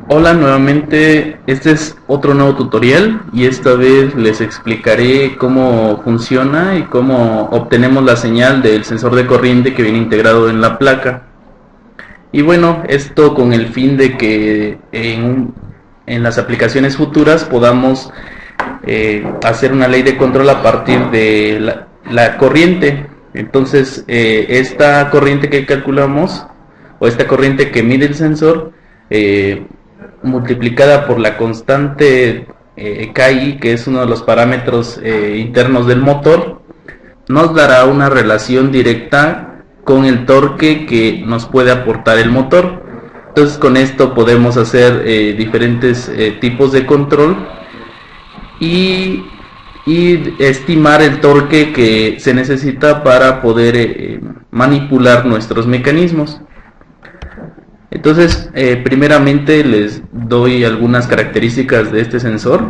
Hola nuevamente, este es otro nuevo tutorial y esta vez les explicaré cómo funciona y cómo obtenemos la señal del sensor de corriente que viene integrado en la placa. Y bueno, esto con el fin de que en las aplicaciones futuras podamos hacer una ley de control a partir de la corriente. Entonces, esta corriente que calculamos o esta corriente que mide el sensor, multiplicada por la constante KI, que es uno de los parámetros internos del motor, nos dará una relación directa con el torque que nos puede aportar el motor. Entonces con esto podemos hacer diferentes tipos de control y estimar el torque que se necesita para poder manipular nuestros mecanismos. Entonces, primeramente les doy algunas características de este sensor,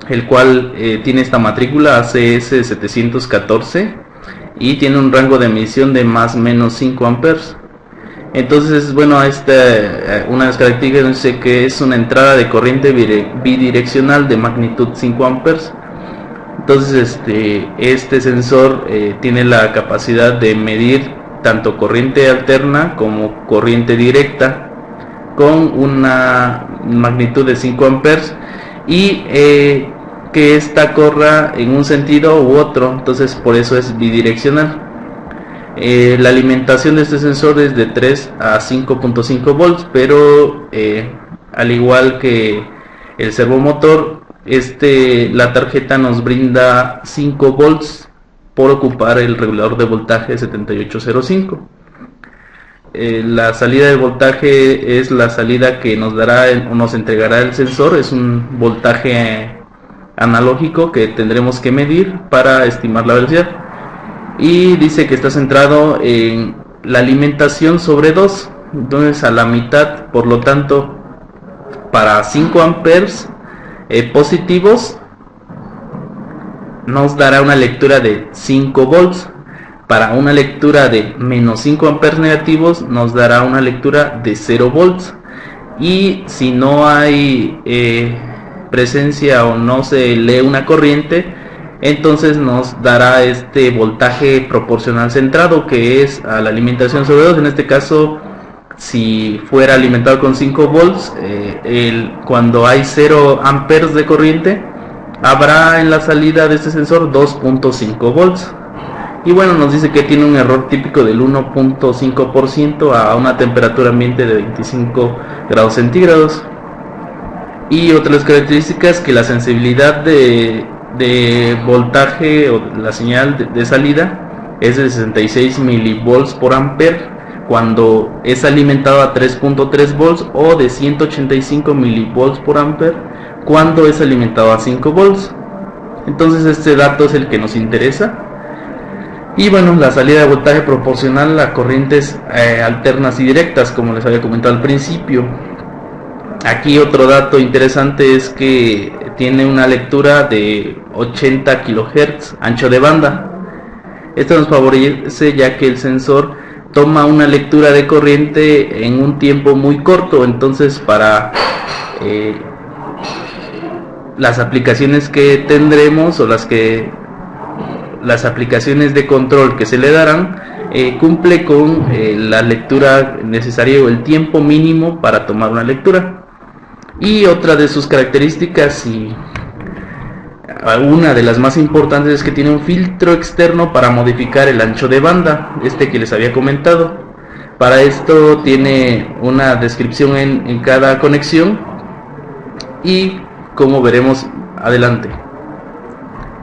el cual tiene esta matrícula ACS 714 y tiene un rango de emisión de más o menos 5 amperes. Entonces, bueno, una de las características dice que es una entrada de corriente bidireccional de magnitud 5 amperes. Entonces, este sensor tiene la capacidad de medir tanto corriente alterna como corriente directa con una magnitud de 5 amperes y que esta corra en un sentido u otro, entonces por eso es bidireccional. La alimentación de este sensor es de 3 a 5.5 volts, pero al igual que el servomotor, la tarjeta nos brinda 5 volts por ocupar el regulador de voltaje 7805. La salida de voltaje es la salida que nos entregará el sensor, es un voltaje analógico que tendremos que medir para estimar la velocidad. Y dice que está centrado en la alimentación sobre 2, entonces a la mitad, por lo tanto, para 5 amperes positivos nos dará una lectura de 5 volts. Para una lectura de menos 5 amperes negativos nos dará una lectura de 0 volts. Y si no hay presencia o no se lee una corriente, entonces nos dará este voltaje proporcional centrado, que es a la alimentación sobre 2. En este caso, si fuera alimentado con 5 volts, cuando hay 0 amperes de corriente, habrá en la salida de este sensor 2.5 volts. Y bueno, nos dice que tiene un error típico del 1.5% a una temperatura ambiente de 25 grados centígrados. Y otras características, que la sensibilidad de voltaje o la señal de salida es de 66 milivolts por ampere cuando es alimentado a 3.3 volts, o de 185 milivolts por ampere cuando es alimentado a 5 volts. Entonces este dato es el que nos interesa. Y bueno, la salida de voltaje proporcional a corrientes alternas y directas, como les había comentado al principio. Aquí otro dato interesante es que tiene una lectura de 80 kHz ancho de banda. Esto nos favorece ya que el sensor toma una lectura de corriente en un tiempo muy corto. Entonces para las aplicaciones que tendremos o las aplicaciones de control que se le darán, cumple con la lectura necesaria o el tiempo mínimo para tomar una lectura. Y otra de sus características, y una de las más importantes, es que tiene un filtro externo para modificar el ancho de banda, que les había comentado. Para esto tiene una descripción en cada conexión, y como veremos adelante.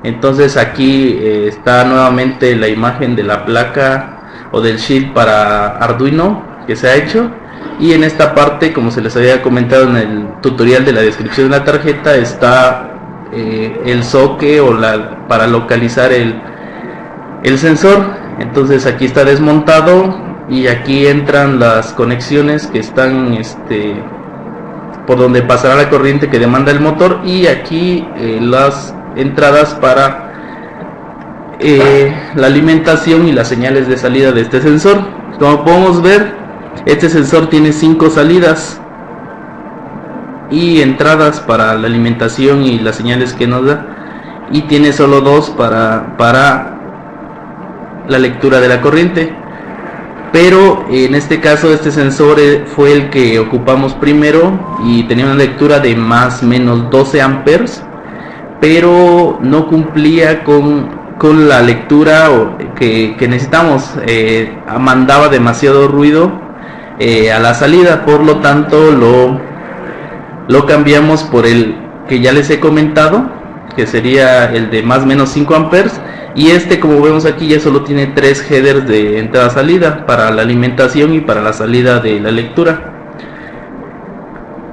Entonces aquí está nuevamente la imagen de la placa o del shield para Arduino que se ha hecho. Y en esta parte, como se les había comentado en el tutorial de la descripción de la tarjeta, está el socket para localizar el sensor. Entonces aquí está desmontado y aquí entran las conexiones que están por donde pasará la corriente que demanda el motor, y aquí las entradas para la alimentación y las señales de salida de este sensor. Como podemos ver, este sensor tiene 5 salidas. y entradas para la alimentación y las señales que nos da, y tiene solo 2 para la lectura de la corriente. Pero en este caso este sensor fue el que ocupamos primero y tenía una lectura de más o menos 12 amperes, pero no cumplía con la lectura que necesitamos. Mandaba demasiado ruido a la salida, por lo tanto lo cambiamos por el que ya les he comentado, que sería el de más o menos 5 amperes, y este, como vemos aquí, ya solo tiene 3 headers de entrada-salida para la alimentación y para la salida de la lectura.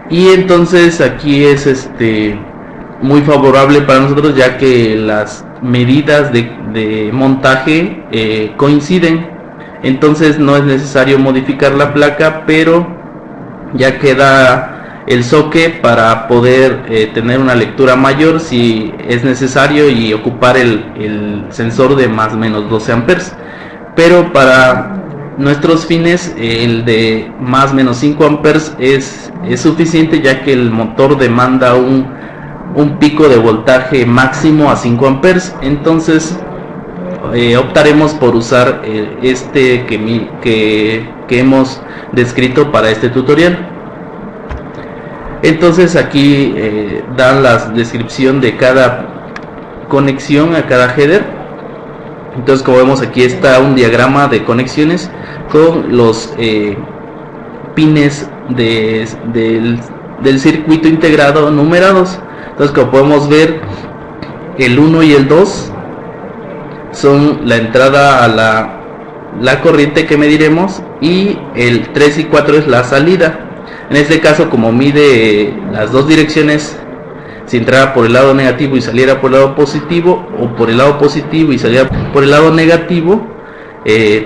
Y entonces aquí es muy favorable para nosotros, ya que las medidas de montaje coinciden. Entonces no es necesario modificar la placa, pero ya queda el socket para poder tener una lectura mayor si es necesario y ocupar el sensor de más o menos 12 amperes. Pero para nuestros fines el de más o menos 5 amperes es suficiente, ya que el motor demanda un pico de voltaje máximo a 5 amperes. Entonces optaremos por usar que hemos descrito para este tutorial. Entonces aquí dan la descripción de cada conexión a cada header. Entonces, como vemos, aquí está un diagrama de conexiones con los pines del circuito integrado numerados. Entonces, como podemos ver, el 1 y el 2 son la entrada a la corriente que mediremos, y el 3 y 4 es la salida. En este caso, como mide las dos direcciones, si entrara por el lado negativo y saliera por el lado positivo, o por el lado positivo y saliera por el lado negativo,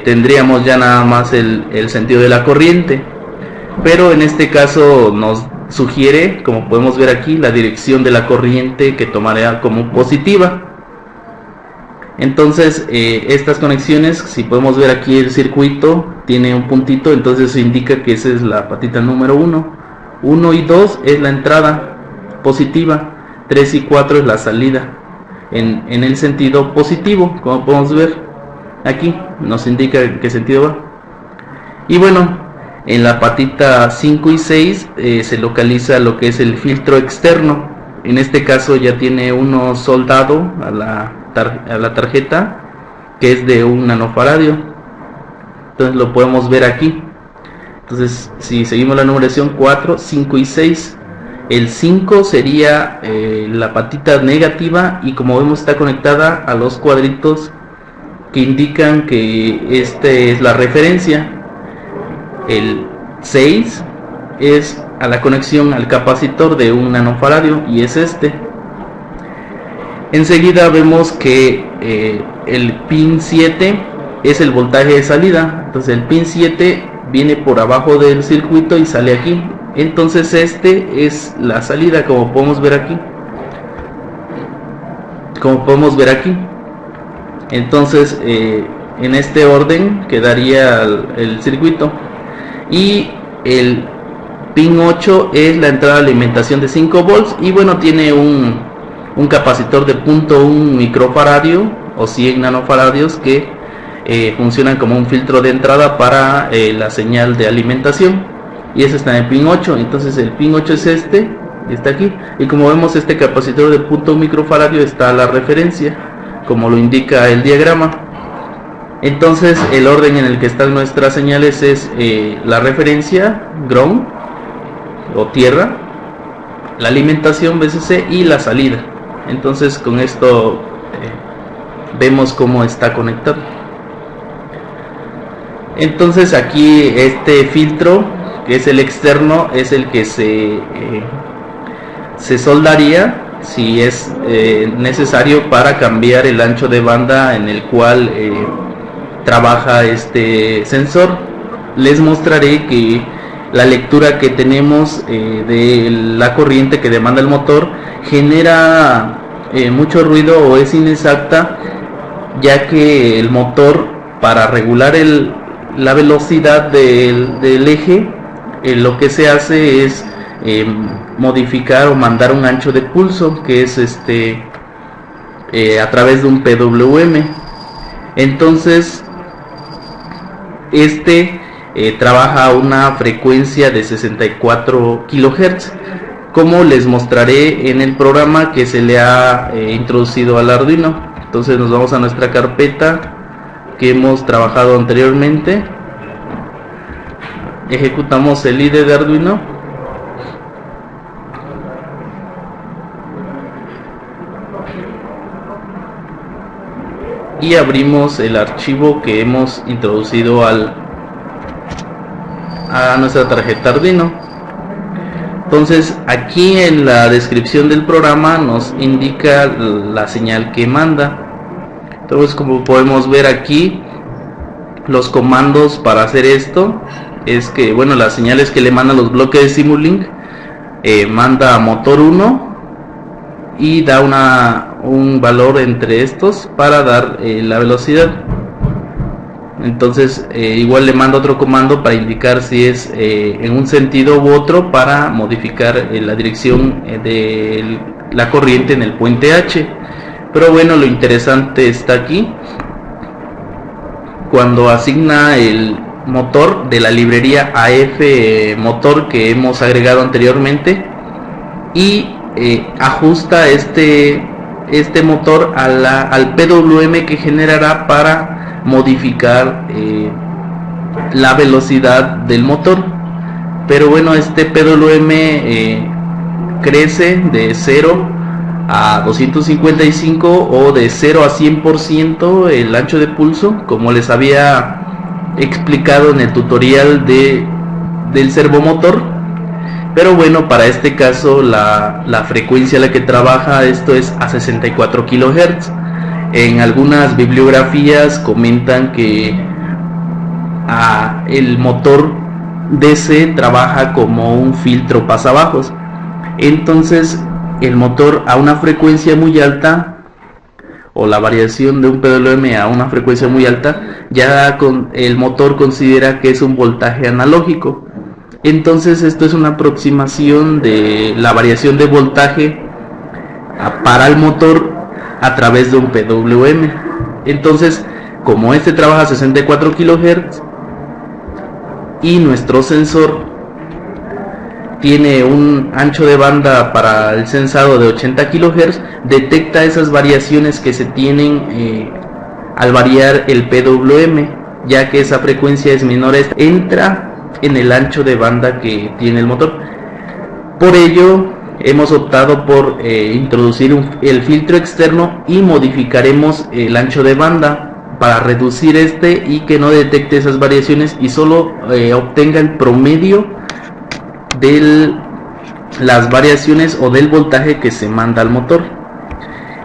tendríamos ya nada más el sentido de la corriente. Pero en este caso nos sugiere, como podemos ver aquí, la dirección de la corriente que tomaría como positiva. Entonces estas conexiones, si podemos ver aquí, el circuito tiene un puntito, entonces eso indica que esa es la patita número 1. 1 y 2 es la entrada positiva, 3 y 4 es la salida en el sentido positivo. Como podemos ver aquí, nos indica en qué sentido va. Y bueno, en la patita 5 y 6 se localiza lo que es el filtro externo. En este caso ya tiene uno soldado a la tarjeta, que es de 1 nanofaradio. Entonces lo podemos ver aquí. Entonces, si seguimos la numeración, 4, 5 y 6, el 5 sería la patita negativa, y como vemos está conectada a los cuadritos que indican que es la referencia. El 6 es a la conexión al capacitor de 1 nanofaradio, y es este. Enseguida vemos que el pin 7 es el voltaje de salida. Entonces el pin 7 viene por abajo del circuito y sale aquí. Entonces este es la salida, como podemos ver aquí. Entonces en este orden quedaría el circuito. Y el pin 8 es la entrada de alimentación de 5 volts. Y bueno, tiene un capacitor de 0.1 microfaradio o 100 nanofaradios que funcionan como un filtro de entrada para la señal de alimentación, y ese está en el pin 8. Entonces el pin 8 es está aquí, y como vemos, este capacitor de 0.1 microfaradio está a la referencia, como lo indica el diagrama. Entonces el orden en el que están nuestras señales es la referencia, ground o tierra, la alimentación, VCC, y la salida. Entonces con esto vemos cómo está conectado. Entonces aquí este filtro, que es el externo, es el que se soldaría si es necesario para cambiar el ancho de banda en el cual trabaja este sensor. Les mostraré que la lectura que tenemos de la corriente que demanda el motor genera mucho ruido o es inexacta, ya que el motor, para regular la velocidad del eje, lo que se hace es modificar o mandar un ancho de pulso, que es a través de un PWM. Entonces trabaja a una frecuencia de 64 kHz, como les mostraré en el programa que se le ha introducido al Arduino. Entonces nos vamos a nuestra carpeta que hemos trabajado anteriormente, ejecutamos el IDE de Arduino y abrimos el archivo que hemos introducido a nuestra tarjeta Arduino. Entonces aquí en la descripción del programa nos indica la señal que manda. Entonces, como podemos ver aquí, los comandos para hacer esto es que, bueno, las señales que le mandan los bloques de Simulink, manda a motor 1 y da un valor entre estos para dar la velocidad. Entonces igual le manda otro comando para indicar si es en un sentido u otro, para modificar la dirección de la corriente en el puente H. Pero bueno, lo interesante está aquí, cuando asigna el motor de la librería AF motor que hemos agregado anteriormente y ajusta este motor al PWM que generará para modificar la velocidad del motor. Pero bueno, este PWM crece de 0 a 255 o de 0 a 100% el ancho de pulso, como les había explicado en el tutorial del servomotor. Pero bueno, para este caso la frecuencia a la que trabaja esto es a 64 kHz. En algunas bibliografías comentan que el motor DC trabaja como un filtro pasabajos. Entonces el motor a una frecuencia muy alta, o la variación de un PWM a una frecuencia muy alta, ya el motor considera que es un voltaje analógico. Entonces esto es una aproximación de la variación de voltaje para el motor a través de un PWM. Entonces, como este trabaja a 64 kHz y nuestro sensor tiene un ancho de banda para el sensado de 80 kHz, detecta esas variaciones que se tienen al variar el PWM, ya que esa frecuencia es menor, entra en el ancho de banda que tiene el motor. Por ello hemos optado por introducir el filtro externo y modificaremos el ancho de banda para reducir y que no detecte esas variaciones y solo obtenga el promedio de las variaciones o del voltaje que se manda al motor.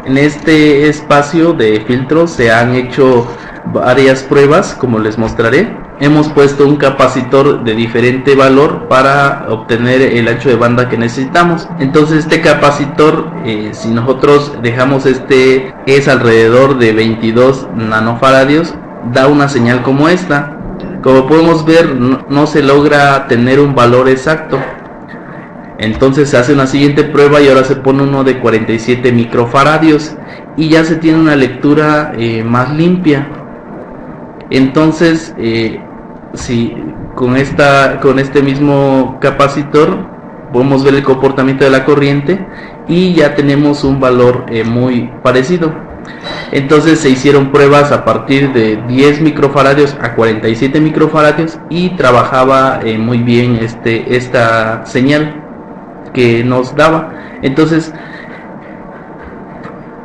En este espacio de filtro se han hecho varias pruebas, como les mostraré. Hemos puesto un capacitor de diferente valor para obtener el ancho de banda que necesitamos. Entonces este capacitor, si nosotros dejamos es alrededor de 22 nanofaradios, da una señal como esta. Como podemos ver, no se logra tener un valor exacto. Entonces se hace una siguiente prueba y ahora se pone uno de 47 microfaradios y ya se tiene una lectura más limpia. Entonces si con este mismo capacitor podemos ver el comportamiento de la corriente y ya tenemos un valor muy parecido. Entonces se hicieron pruebas a partir de 10 microfaradios a 47 microfaradios y trabajaba muy bien esta señal que nos daba. Entonces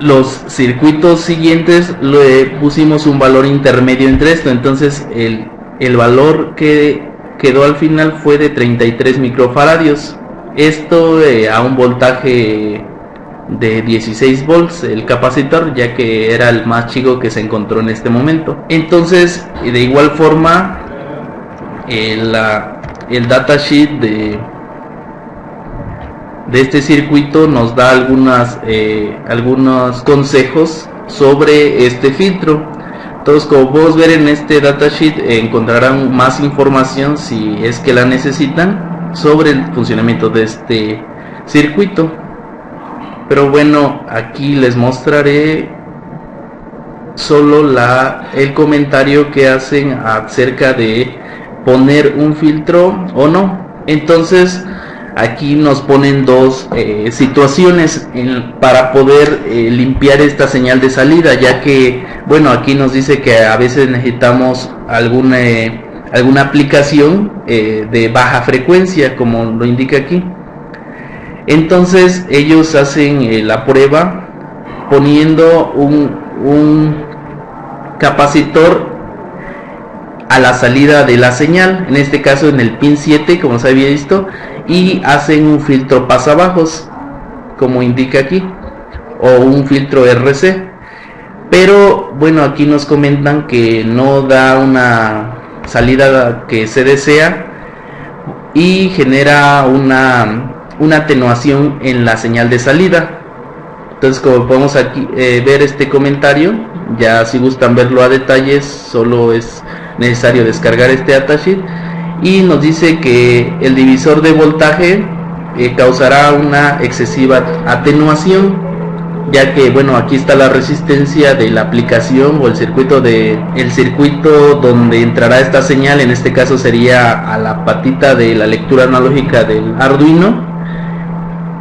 los circuitos siguientes le pusimos un valor intermedio entre esto. Entonces el valor que quedó al final fue de 33 microfaradios. Esto a un voltaje de 16 volts el capacitor, ya que era el más chico que se encontró en este momento. Entonces de igual forma el datasheet de este circuito nos da algunos consejos sobre este filtro. Entonces, como podemos ver en este datasheet, encontrarán más información si es que la necesitan sobre el funcionamiento de circuito. Pero bueno, aquí les mostraré solo el comentario que hacen acerca de poner un filtro o no. Entonces aquí nos ponen dos situaciones para poder limpiar esta señal de salida, ya que bueno, aquí nos dice que a veces necesitamos alguna aplicación de baja frecuencia, como lo indica aquí. Entonces ellos hacen la prueba poniendo un capacitor a la salida de la señal, en este caso en el pin 7, como se había visto, y hacen un filtro pasabajos, como indica aquí, o un filtro RC. Pero bueno, aquí nos comentan que no da una salida que se desea y genera una atenuación en la señal de salida. Entonces, como podemos aquí ver este comentario, ya si gustan verlo a detalles, solo es necesario descargar este datasheet, y nos dice que el divisor de voltaje causará una excesiva atenuación, ya que bueno, aquí está la resistencia de la aplicación o el circuito donde entrará esta señal. En este caso sería a la patita de la lectura analógica del Arduino,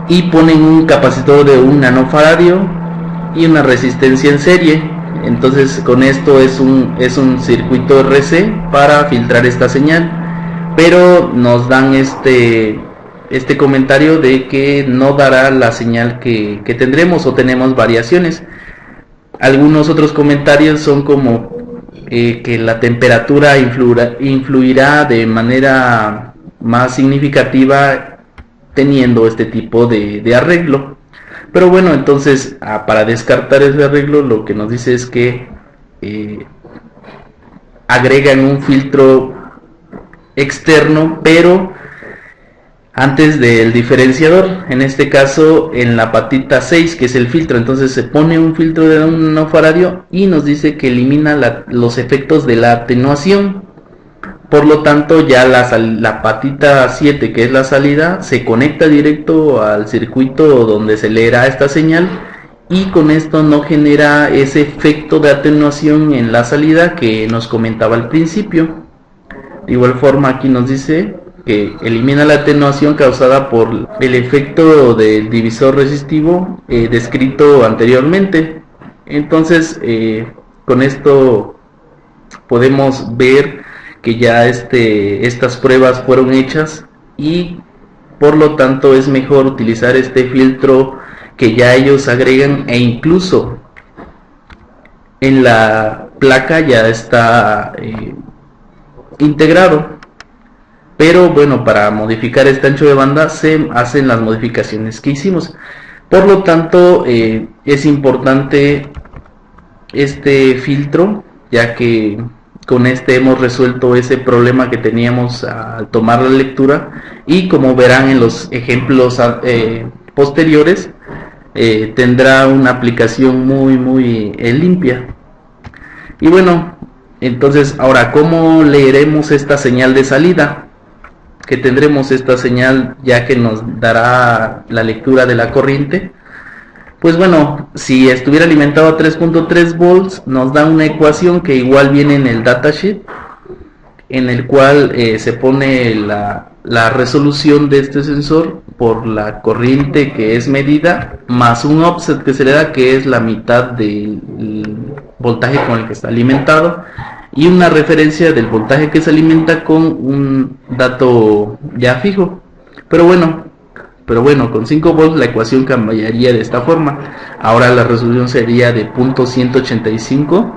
y ponen un capacitor de 1 nanofaradio y una resistencia en serie. Entonces con esto es un circuito RC para filtrar esta señal, pero nos dan este comentario de que no dará la señal que tendremos, o tenemos variaciones. Algunos otros comentarios son como que la temperatura influirá de manera más significativa teniendo este tipo de arreglo. Pero bueno, entonces para descartar ese arreglo, lo que nos dice es que agregan un filtro externo, pero antes del diferenciador, en este caso en la patita 6, que es el filtro. Entonces se pone un filtro de 1 nanofaradio y nos dice que elimina los efectos de la atenuación. Por lo tanto, ya la patita 7, que es la salida, se conecta directo al circuito donde se leerá esta señal, y con esto no genera ese efecto de atenuación en la salida que nos comentaba al principio. De igual forma, aquí nos dice que elimina la atenuación causada por el efecto del divisor resistivo descrito anteriormente. Entonces, con esto podemos ver que ya estas pruebas fueron hechas, y por lo tanto es mejor utilizar este filtro que ya ellos agregan, e incluso en la placa ya está integrado. Pero bueno, para modificar este ancho de banda se hacen las modificaciones que hicimos. Por lo tanto, es importante este filtro, ya que con este hemos resuelto ese problema que teníamos al tomar la lectura, y como verán en los ejemplos posteriores, tendrá una aplicación muy limpia. Y bueno, entonces ahora, ¿cómo leeremos esta señal de salida? Que tendremos esta señal ya que nos dará la lectura de la corriente. Pues bueno, si estuviera alimentado a 3.3 volts, nos da una ecuación que igual viene en el datasheet, en el cual se pone la resolución de este sensor por la corriente que es medida, más un offset que se le da, que es la mitad del voltaje con el que está alimentado, y una referencia del voltaje que se alimenta con un dato ya fijo. Pero bueno, con 5 volts la ecuación cambiaría de esta forma. Ahora la resolución sería de 0.185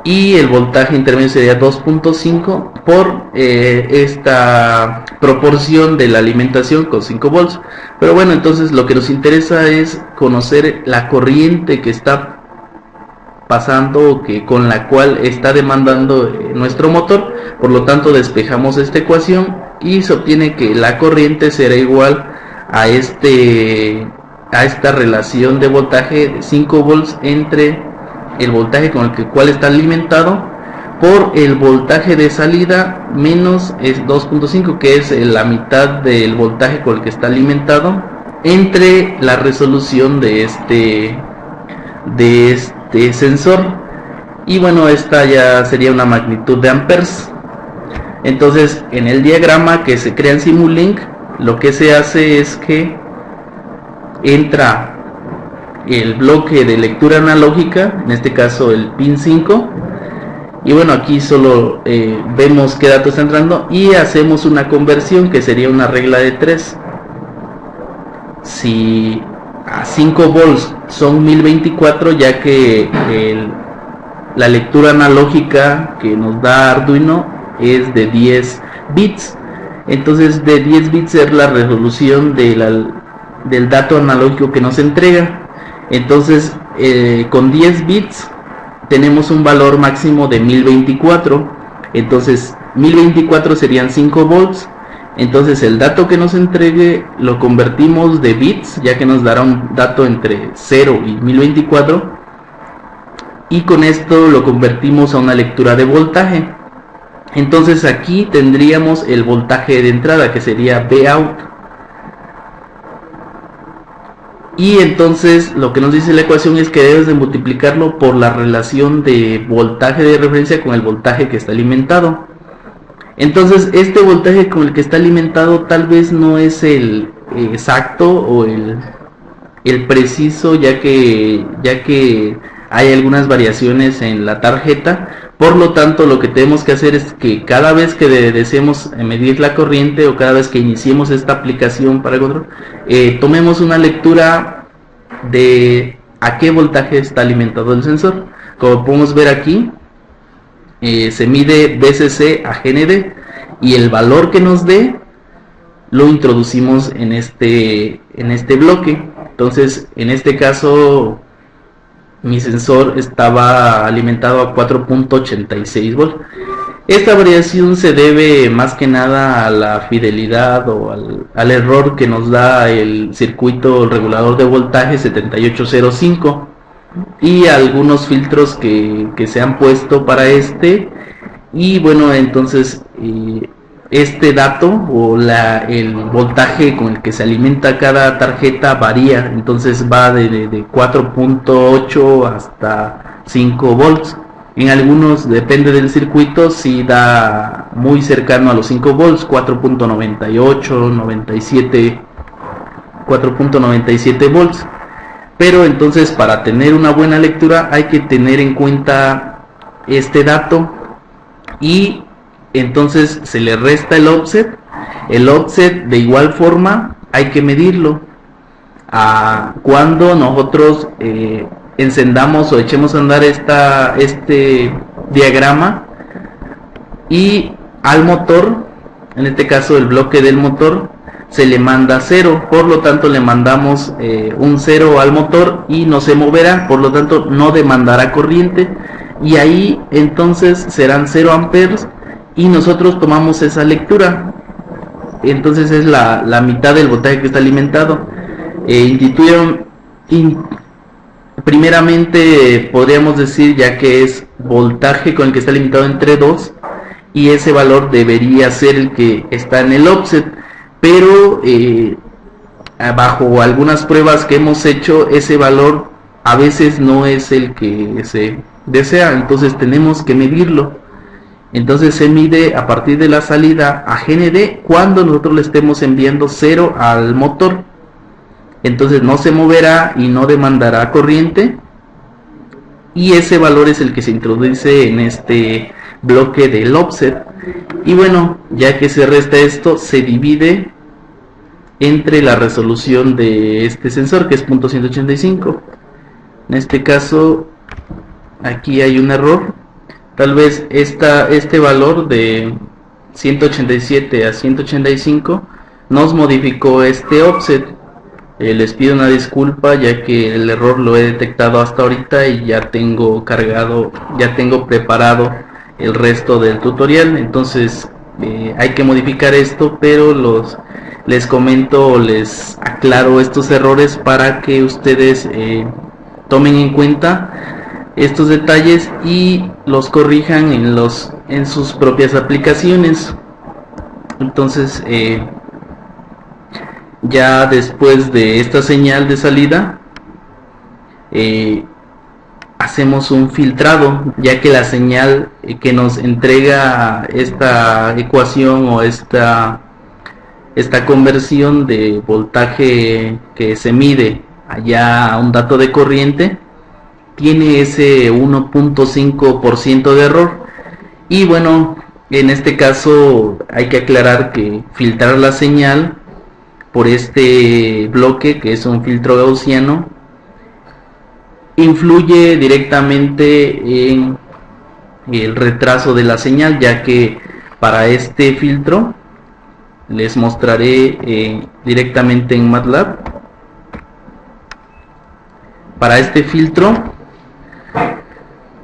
y el voltaje intermedio sería 2.5 por esta proporción de la alimentación con 5 volts. Pero bueno, entonces lo que nos interesa es conocer la corriente que está pasando, con la cual está demandando nuestro motor. Por lo tanto, despejamos esta ecuación y se obtiene que la corriente será igual a esta relación de voltaje de 5 volts entre el voltaje con el cual está alimentado por el voltaje de salida menos 2.5, que es la mitad del voltaje con el que está alimentado, entre la resolución de este sensor. Y bueno, esta ya sería una magnitud de amperes. Entonces, en el diagrama que se crea en Simulink, lo que se hace es que entra el bloque de lectura analógica, en este caso el pin 5, y bueno, aquí solo vemos qué dato está entrando y hacemos una conversión que sería una regla de 3. Si a 5 volts son 1024, ya que la lectura analógica que nos da Arduino es de 10 bits, entonces de 10 bits es la resolución del dato analógico que nos entrega. Entonces con 10 bits tenemos un valor máximo de 1024, entonces 1024 serían 5 volts. Entonces el dato que nos entregue lo convertimos de bits, ya que nos dará un dato entre 0 y 1024, y con esto lo convertimos a una lectura de voltaje. Entonces aquí tendríamos el voltaje de entrada, que sería Vout. Y entonces lo que nos dice la ecuación es que debes de multiplicarlo por la relación de voltaje de referencia con el voltaje que está alimentado. Entonces este voltaje con el que está alimentado tal vez no es el exacto o el preciso, ya que hay algunas variaciones en la tarjeta. Por lo tanto, lo que tenemos que hacer es que cada vez que deseemos medir la corriente o cada vez que iniciemos esta aplicación para el control, tomemos una lectura de a qué voltaje está alimentado el sensor. Como podemos ver aquí, se mide VCC a GND y el valor que nos dé lo introducimos en este bloque. Entonces, en este caso, mi sensor estaba alimentado a 4.86 volts. Esta variación se debe más que nada a la fidelidad o al error que nos da el circuito regulador de voltaje 7805 y algunos filtros que se han puesto para y bueno, entonces este dato o el voltaje con el que se alimenta cada tarjeta varía, entonces va de 4.8 hasta 5 volts. En algunos, depende del circuito, si da muy cercano a los 5 volts, 4.98, 97, 4.97 volts. Pero entonces, para tener una buena lectura hay que tener en cuenta este dato, y entonces se le resta el offset. El offset, de igual forma, hay que medirlo cuando nosotros encendamos o echemos a andar este diagrama, y al motor, en este caso el bloque del motor, se le manda 0, por lo tanto le mandamos un 0 al motor y no se moverá, por lo tanto no demandará corriente, y ahí entonces serán 0 amperes y nosotros tomamos esa lectura. Entonces es la mitad del voltaje que está alimentado. Primeramente podríamos decir, ya que es voltaje con el que está limitado entre 2, y ese valor debería ser el que está en el offset, pero bajo algunas pruebas que hemos hecho, ese valor a veces no es el que se desea, entonces tenemos que medirlo. Entonces se mide a partir de la salida a GND cuando nosotros le estemos enviando 0 al motor. Entonces no se moverá y no demandará corriente, y ese valor es el que se introduce en este bloque del offset. Y bueno, ya que se resta esto, se divide entre la resolución de este sensor, que es .185. En este caso aquí hay un error, tal vez este valor de 187 a 185 nos modificó este offset. Les pido una disculpa, ya que el error lo he detectado hasta ahorita y ya tengo preparado el resto del tutorial. Entonces hay que modificar esto, pero les comento, les aclaro estos errores para que ustedes tomen en cuenta estos detalles y los corrijan en sus propias aplicaciones. Entonces ya después de esta señal de salida hacemos un filtrado, ya que la señal que nos entrega esta ecuación o esta conversión de voltaje que se mide allá a un dato de corriente tiene ese 1.5% de error. Y bueno, en este caso hay que aclarar que filtrar la señal por este bloque, que es un filtro gaussiano, influye directamente en el retraso de la señal, ya que para este filtro les mostraré directamente en MATLAB. Para este filtro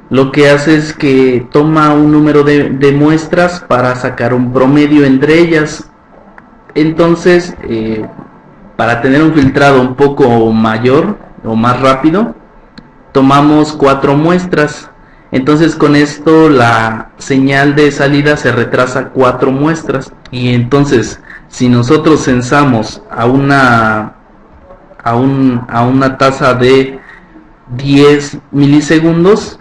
lo que hace es que toma un número de muestras para sacar un promedio entre ellas. Entonces para tener un filtrado un poco mayor o más rápido, tomamos 4 muestras. Entonces con esto la señal de salida se retrasa 4 muestras. Y entonces si nosotros censamos a una tasa de 10 milisegundos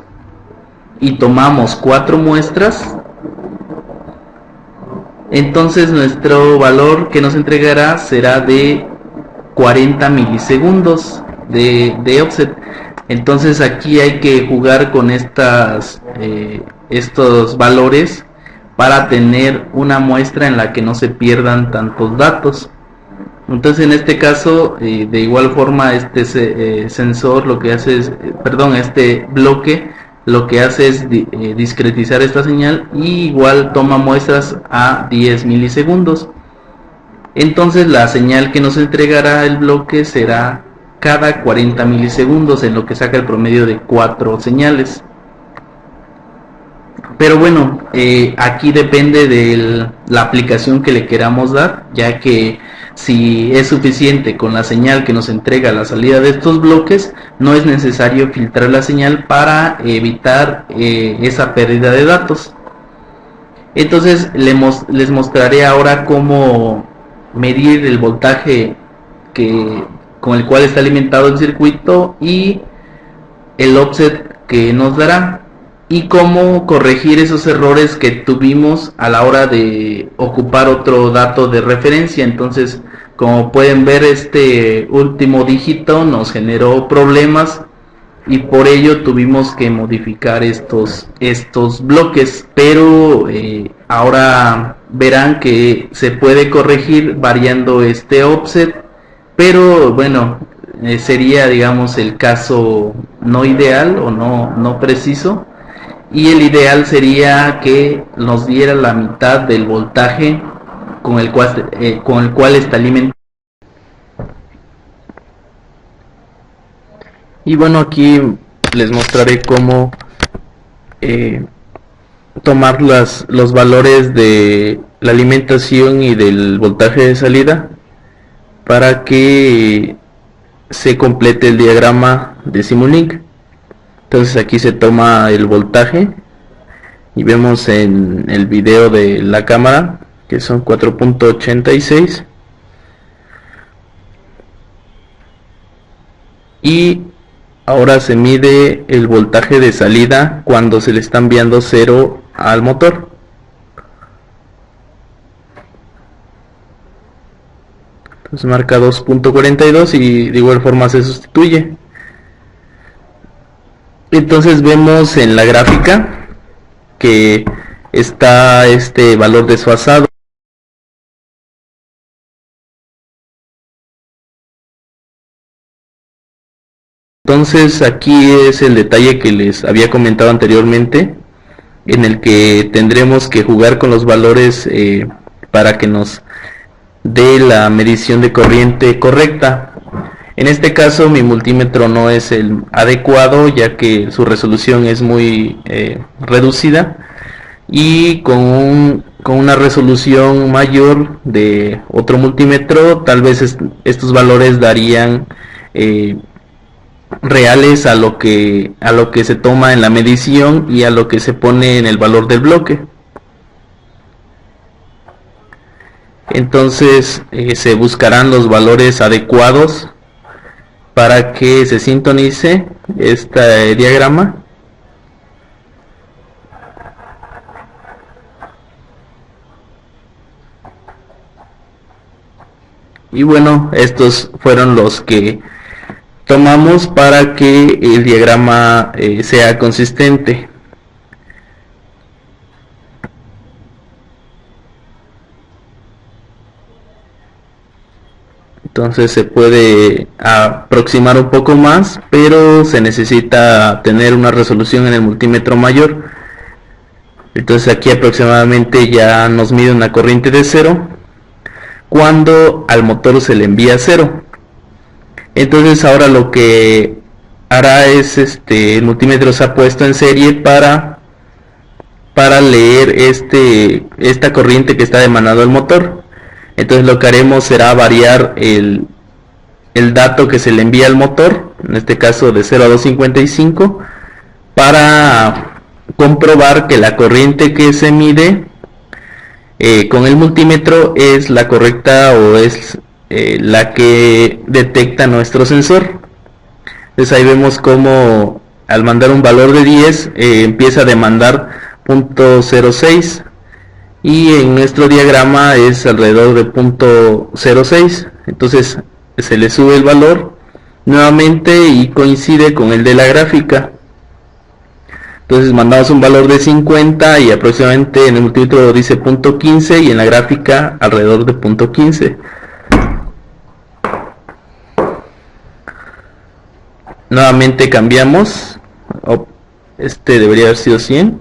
y tomamos 4 muestras, entonces nuestro valor que nos entregará será de 40 milisegundos de offset. Entonces aquí hay que jugar con estos valores para tener una muestra en la que no se pierdan tantos datos. Entonces en este caso de igual forma este sensor lo que hace es, este bloque lo que hace es discretizar esta señal y igual toma muestras a 10 milisegundos. Entonces la señal que nos entregará el bloque será cada 40 milisegundos, en lo que saca el promedio de 4 señales. Pero bueno, aquí depende de la aplicación que le queramos dar, ya que si es suficiente con la señal que nos entrega la salida de estos bloques, no es necesario filtrar la señal para evitar esa pérdida de datos. Entonces les mostraré ahora cómo medir el voltaje con el cual está alimentado el circuito y el offset que nos dará, y cómo corregir esos errores que tuvimos a la hora de ocupar otro dato de referencia. Entonces, como pueden ver, este último dígito nos generó problemas y por ello tuvimos que modificar estos bloques, pero ahora verán que se puede corregir variando este offset, pero bueno, sería, digamos, el caso no ideal o no preciso, y el ideal sería que nos diera la mitad del voltaje con el cual está alimentado. Y bueno, aquí les mostraré cómo tomar los valores de la alimentación y del voltaje de salida para que se complete el diagrama de Simulink. Entonces aquí se toma el voltaje y vemos en el video de la cámara que son 4.86, y ahora se mide el voltaje de salida cuando se le está enviando 0 al motor. Entonces marca 2.42 y de igual forma se sustituye. Entonces vemos en la gráfica que está este valor desfasado. Entonces aquí es el detalle que les había comentado anteriormente, en el que tendremos que jugar con los valores para que nos dé la medición de corriente correcta. En este caso mi multímetro no es el adecuado, ya que su resolución es muy reducida, y con una resolución mayor de otro multímetro tal vez estos valores darían reales a lo que se toma en la medición y a lo que se pone en el valor del bloque. Entonces se buscarán los valores adecuados para que se sintonice este diagrama. Y bueno, estos fueron los que tomamos para que el diagrama sea consistente. Entonces se puede aproximar un poco más, pero se necesita tener una resolución en el multímetro mayor. Entonces aquí aproximadamente ya nos mide una corriente de 0 cuando al motor se le envía 0. Entonces ahora lo que hará es el multímetro se ha puesto en serie para leer esta corriente que está demandando el motor. Entonces lo que haremos será variar el dato que se le envía al motor, en este caso de 0 a 255, para comprobar que la corriente que se mide con el multímetro es la correcta o es la que detecta nuestro sensor. Entonces ahí vemos como al mandar un valor de 10 empieza a demandar 0.06 y en nuestro diagrama es alrededor de 0.06. Entonces se le sube el valor nuevamente y coincide con el de la gráfica. Entonces mandamos un valor de 50 y aproximadamente en el multímetro dice 0.15 y en la gráfica alrededor de 0.15. Nuevamente cambiamos, debería haber sido 100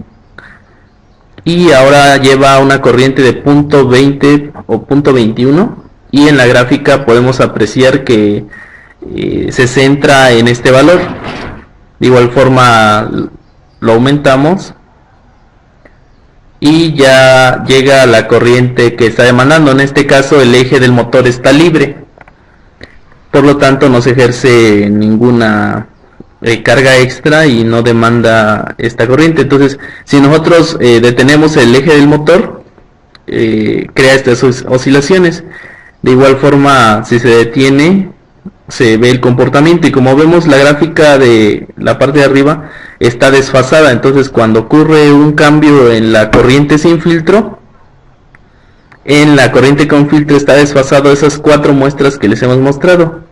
y ahora lleva una corriente de 0.20 o 0.21 y en la gráfica podemos apreciar que se centra en este valor. De igual forma lo aumentamos y ya llega a la corriente que está demandando. En este caso el eje del motor está libre, por lo tanto no se ejerce ninguna carga extra y no demanda esta corriente. Entonces si nosotros detenemos el eje del motor, crea estas oscilaciones. De igual forma, si se detiene, se ve el comportamiento y como vemos la gráfica de la parte de arriba está desfasada. Entonces cuando ocurre un cambio en la corriente sin filtro, en la corriente con filtro está desfasado esas 4 muestras que les hemos mostrado.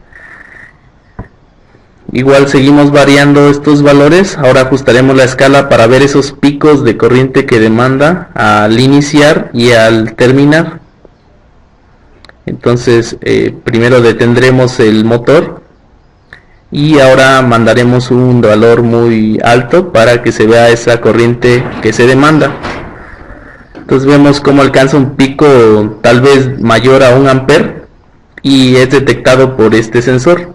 Igual seguimos variando estos valores. Ahora ajustaremos la escala para ver esos picos de corriente que demanda al iniciar y al terminar. Entonces primero detendremos el motor y ahora mandaremos un valor muy alto para que se vea esa corriente que se demanda. Entonces vemos cómo alcanza un pico tal vez mayor a 1 amper y es detectado por este sensor.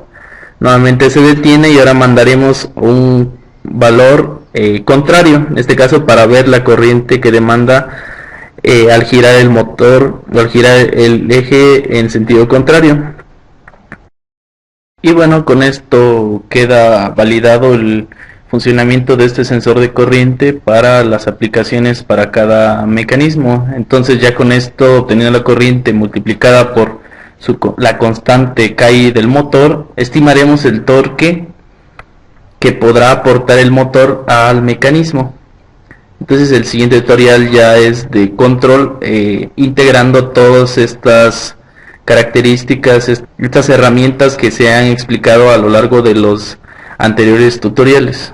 Nuevamente se detiene y ahora mandaremos un valor contrario, en este caso para ver la corriente que demanda al girar el motor o al girar el eje en sentido contrario. Y bueno, con esto queda validado el funcionamiento de este sensor de corriente para las aplicaciones para cada mecanismo. Entonces ya con esto, obteniendo la corriente multiplicada por la constante K del motor, estimaremos el torque que podrá aportar el motor al mecanismo. Entonces el siguiente tutorial ya es de control, integrando todas estas características, estas herramientas que se han explicado a lo largo de los anteriores tutoriales.